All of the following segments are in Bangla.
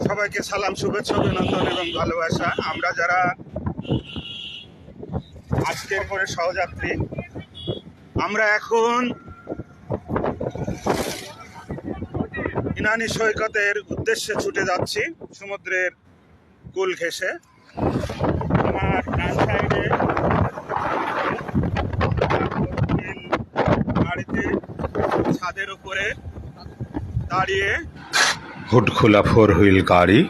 সবাইকে সালাম, শুভেচ্ছা, অভিনন্দন এবং ভালোবাসা। আমরা যারা আজকের পরে সহযাত্রী, আমরা এখন ইনানী সৈকতের উদ্দেশ্যে ছুটে যাচ্ছি, সমুদ্রের কুল ঘেঁষে। আমার ডান সাইডে গাড়িতে ছাদের উপরে দাঁড়িয়ে হুড খোলা 4 হুইল গাড়ি,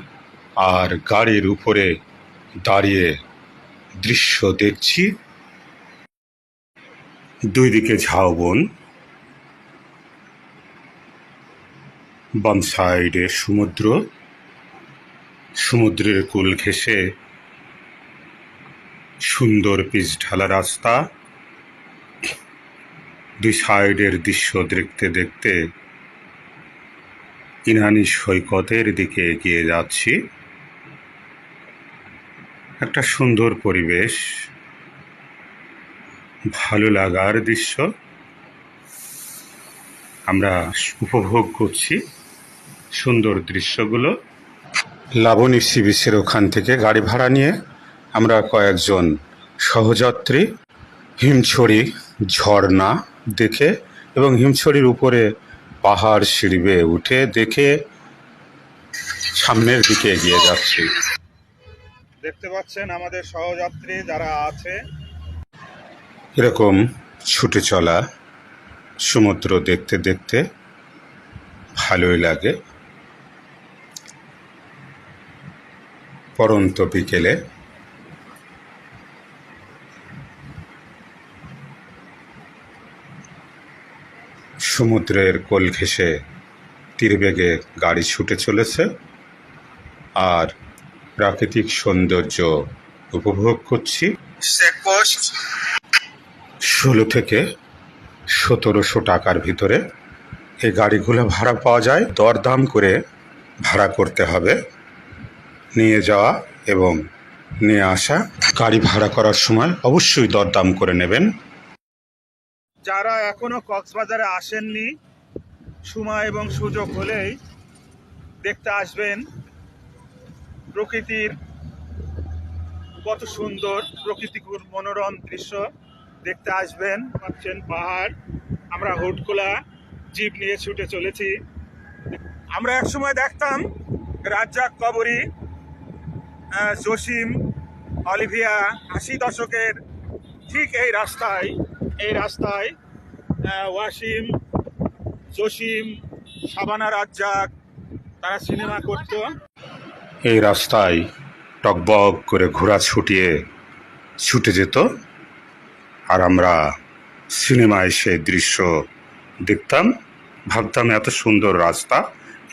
আর গাড়ির উপরে দাঁড়িয়ে দৃশ্য দেখছি। দুই দিকে ঝাউবন, বাম সাইডে সমুদ্র, সমুদ্রের কুল ঘেঁষে সুন্দর পিচ ঢালা রাস্তা। দুই সাইডের দৃশ্য দেখতে দেখতে ইনানী সৈকতের দিকে এগিয়ে যাচ্ছি। একটা সুন্দর পরিবেশ, ভালো লাগার দৃশ্য আমরা উপভোগ করছি। সুন্দর দৃশ্যগুলো। লাবণী সি বিচের ওখান থেকে গাড়ি ভাড়া নিয়ে আমরা কয়েকজন সহযাত্রী হিমছড়ি ঝর্ণা দেখে এবং হিমছড়ির উপরে পাহাড় সিঁড়ি বেয়ে উঠে দেখে সামনের দিকে এগিয়ে যাচ্ছি। দেখতে পাচ্ছেন আমাদের সহযাত্রী যারা আছে। এরকম ছুটে চলা সমুদ্র দেখতে দেখতে ভালোই লাগে। পরন্ত বিকেলে সমুদ্রের কোল ঘেঁষে তীরবেগে গাড়ি ছুটে চলেছে, আর প্রাকৃতিক সৌন্দর্য উপভোগ করছি। চেকপোস্ট 16 থেকে 1700 টাকার ভিতরে এই গাড়িগুলো ভাড়া পাওয়া যায়। দরদাম করে ভাড়া করতে হবে। নিয়ে যাওয়া এবং নিয়ে আসা। গাড়ি ভাড়া করার সময় অবশ্যই দরদাম করে নেবেন। যারা এখনো কক্সবাজারে আসেননি, সময় এবং সুযোগ হলেই দেখতে আসবেন। প্রকৃতির কত সুন্দর, প্রকৃতির মনোরম দৃশ্য দেখতে আসবেন। পাচ্ছেন পাহাড়, আমরা হুডখোলা জিপ নিয়ে ছুটে চলেছি। আমরা একসময় দেখতাম রাজ্জাক, কবরী, জসিম, অলিভিয়া 80 দশকের ঠিক এই রাস্তায় ওয়াসিম, জসিম, শাবানা, রাজ্জাক তারা সিনেমা করত। এই রাস্তায় টকবক করে ঘোড়া ছুটে যেত, আর আমরা সিনেমায় সেই দৃশ্য দেখতাম। ভাবতাম এত সুন্দর রাস্তা,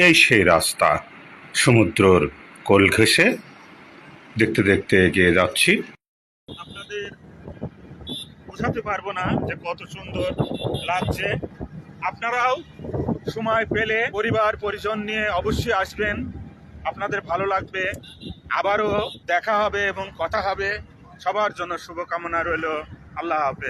এই সেই রাস্তা। সমুদ্রের কোল ঘেঁষে দেখতে দেখতে এগিয়ে যাচ্ছি। আপনাদের বোঝাতে পারবো না যে কত সুন্দর লাগছে। আপনারাও সময় পেলে পরিবার পরিজন নিয়ে অবশ্যই আসবেন, আপনাদের ভালো লাগবে। আবারও দেখা হবে এবং কথা হবে। সবার জন্য শুভকামনা রইল। আল্লাহ হাফেজ।